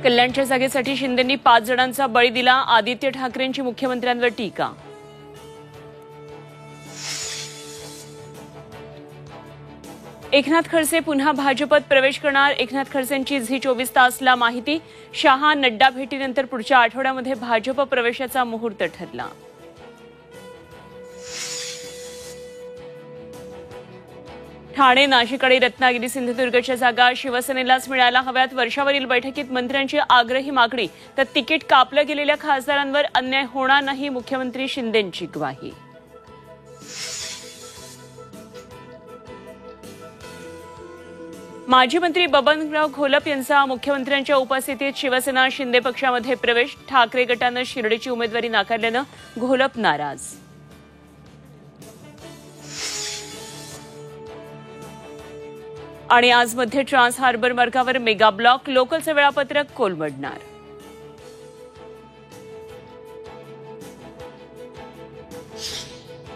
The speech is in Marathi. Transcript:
कल्याणच्या जागेसाठी शिंदेंनी 5 जणांचा बळी दिला, आदित्य ठाकरेंची मुख्यमंत्र्यांवर टीका. एकनाथ खडसे पुन्हा भाजपत प्रवेश करणार, एकनाथ खडसेंची झी 24 तासला माहिती. शहा नड्डा भेटीनंतर पुढच्या आठवड्यामध्ये भाजप प्रवेशाचा मुहूर्त ठरला. ठाणे, नाशिक आणि रत्नागिरी सिंधुदुर्गच्या जागा शिवसेनेलाच मिळायला हव्यात. वर्षावरील बैठकीत मंत्र्यांची आग्रही मागणी, तर तिकीट कापल्या गेलेल्या खासदारांवर अन्याय होणार नाही, मुख्यमंत्री शिंदेंची ग्वाही. माजी मंत्री बबनराव घोलप यांचा मुख्यमंत्र्यांच्या उपस्थितीत शिवसेना शिंदे पक्षामध्ये प्रवेश. ठाकरे गटानं शिर्डीची उमेदवारी नाकारल्यानं घोलप नाराज. आणि आज मध्ये ट्रान्स हार्बर मार्गावर मेगा ब्लॉक, लोकलचं वेळापत्रक कोलमडणार.